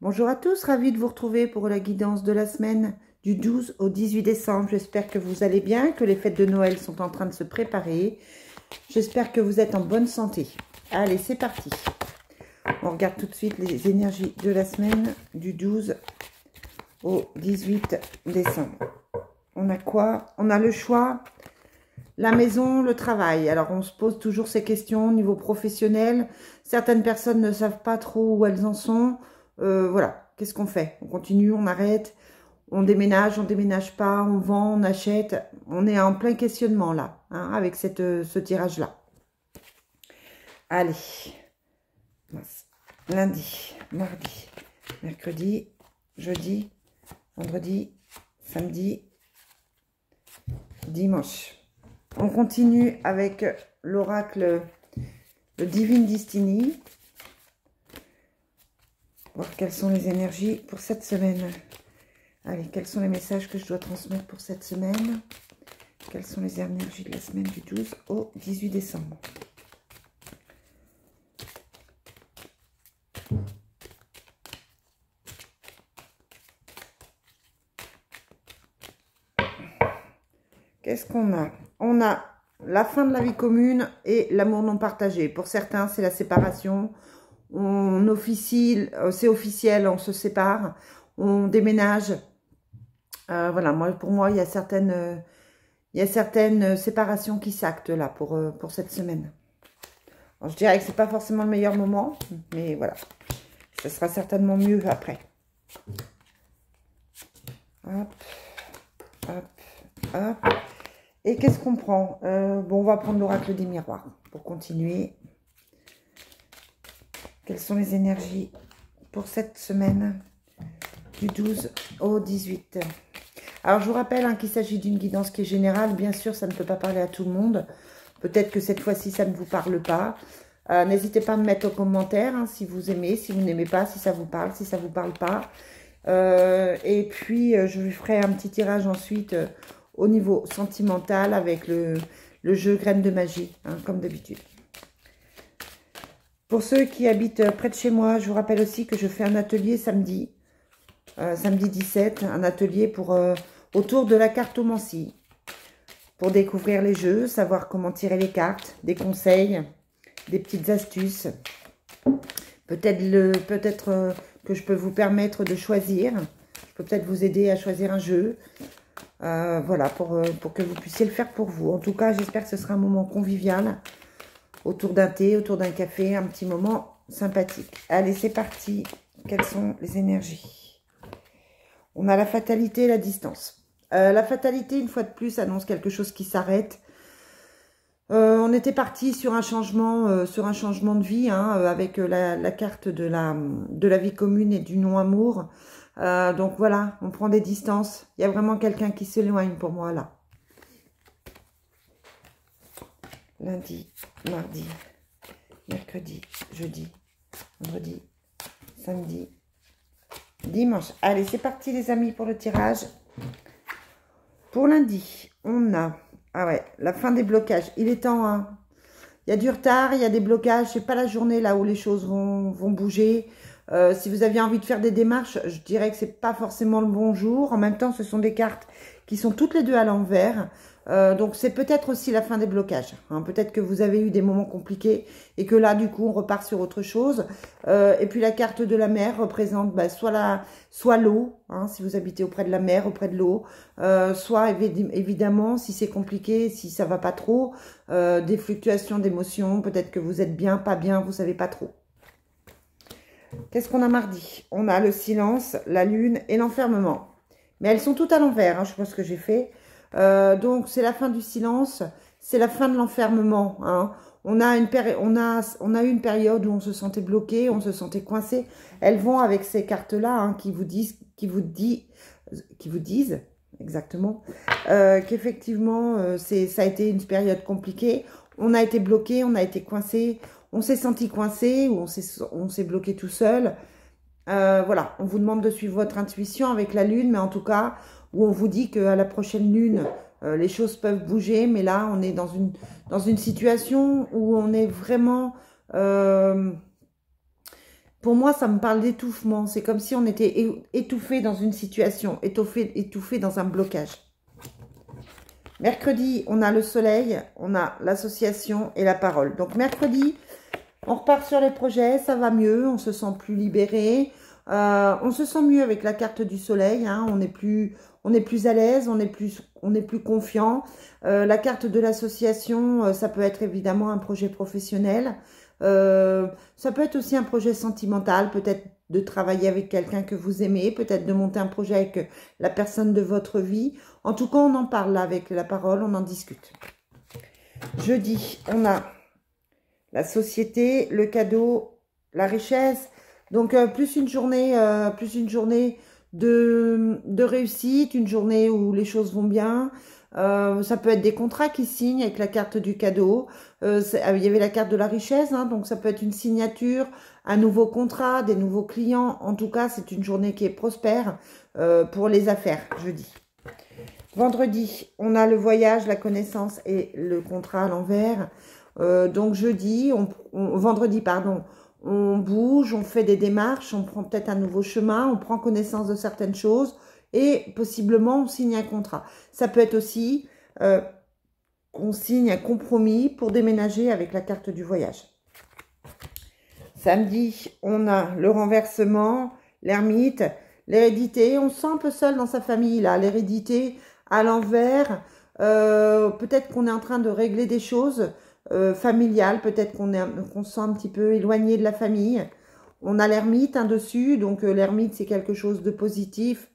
Bonjour à tous, ravi de vous retrouver pour la guidance de la semaine du 12 au 18 décembre. J'espère que vous allez bien, que les fêtes de Noël sont en train de se préparer. J'espère que vous êtes en bonne santé. Allez, c'est parti. On regarde tout de suite les énergies de la semaine du 12 au 18 décembre. On a quoi? On a le choix, la maison, le travail. Alors, on se pose toujours ces questions au niveau professionnel. Certaines personnes ne savent pas trop où elles en sont. Voilà, qu'est-ce qu'on fait? On continue, on arrête, on déménage pas, on vend, on achète. On est en plein questionnement là, hein, avec ce tirage-là. Allez, lundi, mardi, mercredi, jeudi, vendredi, samedi, dimanche. On continue avec l'oracle, le Divine Destiny. Voir quelles sont les énergies pour cette semaine. Allez, quels sont les messages que je dois transmettre pour cette semaine? Quelles sont les énergies de la semaine du 12 au 18 décembre? Qu'est-ce qu'on a? On a la fin de la vie commune et l'amour non partagé. Pour certains, c'est la séparation. On officie, c'est officiel, on se sépare, on déménage. Voilà, pour moi, il y a certaines séparations qui s'actent là pour cette semaine. Alors, je dirais que c'est pas forcément le meilleur moment, mais voilà, ce sera certainement mieux après. Hop, hop, hop. Et qu'est-ce qu'on prend? Bon, on va prendre l'oracle des miroirs pour continuer. Quelles sont les énergies pour cette semaine du 12 au 18? Alors, je vous rappelle hein, qu'il s'agit d'une guidance qui est générale. Bien sûr, ça ne peut pas parler à tout le monde. Peut-être que cette fois-ci, ça ne vous parle pas. N'hésitez pas à me mettre en commentaire hein, si vous aimez, si vous n'aimez pas, si ça vous parle, si ça ne vous parle pas. Et puis, je ferai un petit tirage ensuite au niveau sentimental avec le jeu Graines de magie, hein, comme d'habitude. Pour ceux qui habitent près de chez moi, je vous rappelle aussi que je fais un atelier samedi, samedi 17, un atelier autour de la cartomancie, pour découvrir les jeux, savoir comment tirer les cartes, des conseils, des petites astuces. Peut-être que je peux vous permettre de choisir. Je peux peut-être vous aider à choisir un jeu. Voilà, pour que vous puissiez le faire pour vous. En tout cas, j'espère que ce sera un moment convivial. Autour d'un thé, autour d'un café, un petit moment sympathique. Allez, c'est parti. Quelles sont les énergies? On a la fatalité et la distance. La fatalité, une fois de plus, annonce quelque chose qui s'arrête. On était parti sur un changement de vie, hein, avec la carte de la vie commune et du non-amour. Donc voilà, on prend des distances. Il y a vraiment quelqu'un qui s'éloigne pour moi là. Lundi, mardi, mercredi, jeudi, vendredi, samedi, dimanche. Allez, c'est parti les amis pour le tirage. Pour lundi, on a... Ah ouais, la fin des blocages. Il est temps, hein. Il y a du retard, il y a des blocages. C'est pas la journée là où les choses vont bouger. Si vous aviez envie de faire des démarches, je dirais que c'est pas forcément le bon jour. En même temps, ce sont des cartes qui sont toutes les deux à l'envers. Donc, c'est peut-être aussi la fin des blocages. Hein. Peut-être que vous avez eu des moments compliqués et que là, du coup, on repart sur autre chose. Et puis, la carte de la mer représente soit l'eau, hein, si vous habitez auprès de la mer, auprès de l'eau. Soit, évidemment, si c'est compliqué, si ça va pas trop, des fluctuations d'émotions. Peut-être que vous êtes bien, pas bien, vous savez pas trop. Qu'est-ce qu'on a mardi? On a le silence, la lune et l'enfermement. Mais elles sont toutes à l'envers, hein, je sais pas ce que j'ai fait. Donc, c'est la fin du silence, c'est la fin de l'enfermement. Hein. On a eu une période où on se sentait bloqué, on se sentait coincé. Elles vont avec ces cartes-là hein, qui vous disent exactement qu'effectivement, ça a été une période compliquée. On a été bloqué, on a été coincé, on s'est senti coincé ou on s'est bloqué tout seul. Voilà, on vous demande de suivre votre intuition avec la lune, mais en tout cas, où on vous dit qu'à la prochaine lune, les choses peuvent bouger, mais là, on est dans une situation où on est vraiment Pour moi, ça me parle d'étouffement. C'est comme si on était étouffé dans une situation, étouffé dans un blocage. Mercredi, on a le soleil, on a l'association et la parole. Donc mercredi, on repart sur les projets, ça va mieux, on se sent plus libéré. On se sent mieux avec la carte du soleil, hein, on est plus à l'aise, on est plus confiant. La carte de l'association, ça peut être évidemment un projet professionnel. Ça peut être aussi un projet sentimental, peut-être de travailler avec quelqu'un que vous aimez, peut-être de monter un projet avec la personne de votre vie. En tout cas, on en parle là avec la parole, on en discute. Jeudi, on a la société, le cadeau, la richesse. Donc, plus une journée de réussite, une journée où les choses vont bien. Ça peut être des contrats qui signent avec la carte du cadeau. Il y avait la carte de la richesse, hein, donc ça peut être une signature, un nouveau contrat, des nouveaux clients. En tout cas, c'est une journée qui est prospère pour les affaires, jeudi. Vendredi, on a le voyage, la connaissance et le contrat à l'envers. Donc jeudi, vendredi, pardon, on bouge, on fait des démarches, on prend peut-être un nouveau chemin, on prend connaissance de certaines choses et possiblement on signe un contrat. Ça peut être aussi qu'on signe un compromis pour déménager avec la carte du voyage. Samedi, on a le renversement, l'ermite, l'hérédité. On se sent un peu seul dans sa famille là, l'hérédité à l'envers. Peut-être qu'on est en train de régler des choses familiales, peut-être qu'on se sent un petit peu éloigné de la famille. On a l'ermite dessus, donc l'ermite c'est quelque chose de positif,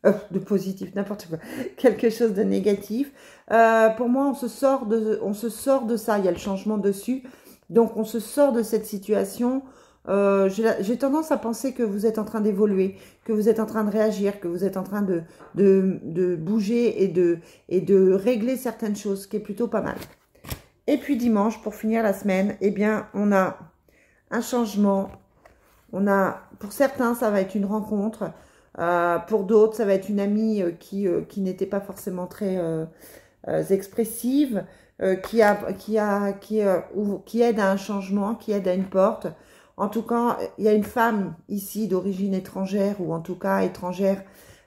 n'importe quoi, quelque chose de négatif. Pour moi, on se sort de ça, il y a le changement dessus, donc on se sort de cette situation. J'ai tendance à penser que vous êtes en train d'évoluer, que vous êtes en train de réagir, que vous êtes en train de bouger et de régler certaines choses, ce qui est plutôt pas mal. Et puis dimanche, pour finir la semaine, eh bien, on a un changement. Pour certains, ça va être une rencontre. Pour d'autres, ça va être une amie qui n'était pas forcément très expressive, qui aide à un changement, qui aide à une porte. En tout cas, il y a une femme ici d'origine étrangère, ou en tout cas étrangère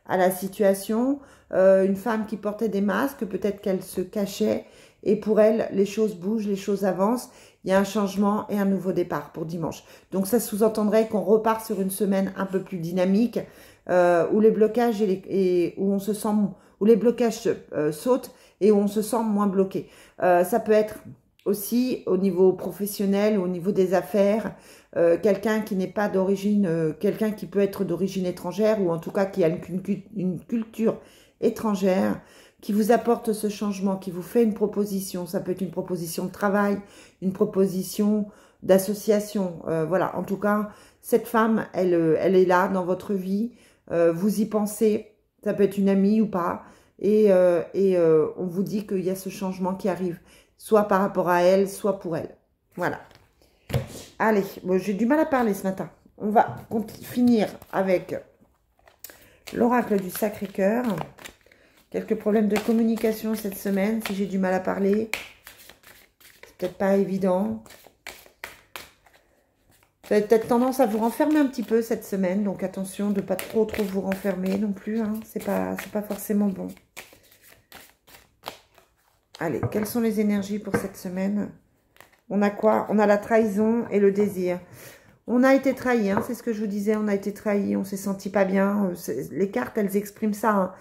à la situation. Une femme qui portait des masques, peut-être qu'elle se cachait. Et pour elle, les choses bougent, les choses avancent. Il y a un changement et un nouveau départ pour dimanche. Donc ça sous-entendrait qu'on repart sur une semaine un peu plus dynamique, où les blocages où les blocages sautent et où on se sent moins bloqué. Ça peut être aussi au niveau professionnel, au niveau des affaires, quelqu'un qui n'est pas d'origine, quelqu'un qui peut être d'origine étrangère, ou en tout cas qui a une culture étrangère, qui vous apporte ce changement, qui vous fait une proposition. Ça peut être une proposition de travail, une proposition d'association. Voilà, en tout cas, cette femme, elle est là dans votre vie. Vous y pensez, ça peut être une amie ou pas. Et on vous dit qu'il y a ce changement qui arrive, soit par rapport à elle, soit pour elle. Voilà. Allez, bon, j'ai du mal à parler ce matin. On va finir avec l'oracle du Sacré-Cœur. Quelques problèmes de communication cette semaine, si j'ai du mal à parler. C'est peut-être pas évident. Vous avez peut-être tendance à vous renfermer un petit peu cette semaine, donc attention de ne pas trop vous renfermer non plus, hein. C'est pas forcément bon. Allez, quelles sont les énergies pour cette semaine? On a quoi? On a la trahison et le désir. On a été trahi, hein, c'est ce que je vous disais, on a été trahi, on s'est senti pas bien. Les cartes, elles expriment ça, hein.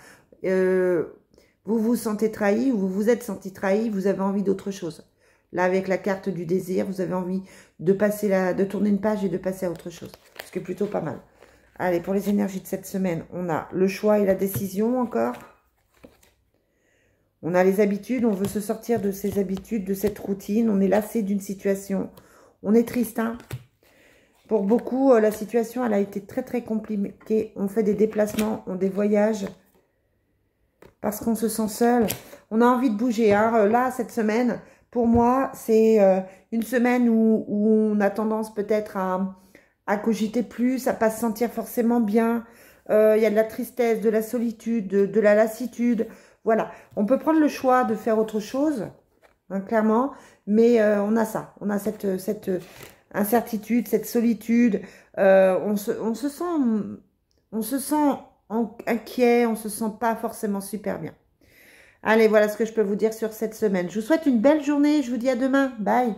Vous vous sentez trahi, ou vous vous êtes senti trahi, vous avez envie d'autre chose. Là, avec la carte du désir, vous avez envie de tourner une page et de passer à autre chose. Ce qui est plutôt pas mal. Allez, pour les énergies de cette semaine, on a le choix et la décision encore. On a les habitudes, on veut se sortir de ces habitudes, de cette routine. On est lassé d'une situation. On est triste, hein. Pour beaucoup, la situation, elle a été très, très compliquée. On fait des déplacements, on des voyages. Parce qu'on se sent seul. On a envie de bouger, hein. Là, cette semaine, pour moi, c'est une semaine où on a tendance peut-être à cogiter plus, à pas se sentir forcément bien. Il y a de la tristesse, de la solitude, de la lassitude. Voilà, on peut prendre le choix de faire autre chose, hein, clairement, mais on a ça. On a cette incertitude, cette solitude. on se sent inquiet, on se sent pas forcément super bien. Allez, voilà ce que je peux vous dire sur cette semaine. Je vous souhaite une belle journée. Je vous dis à demain. Bye.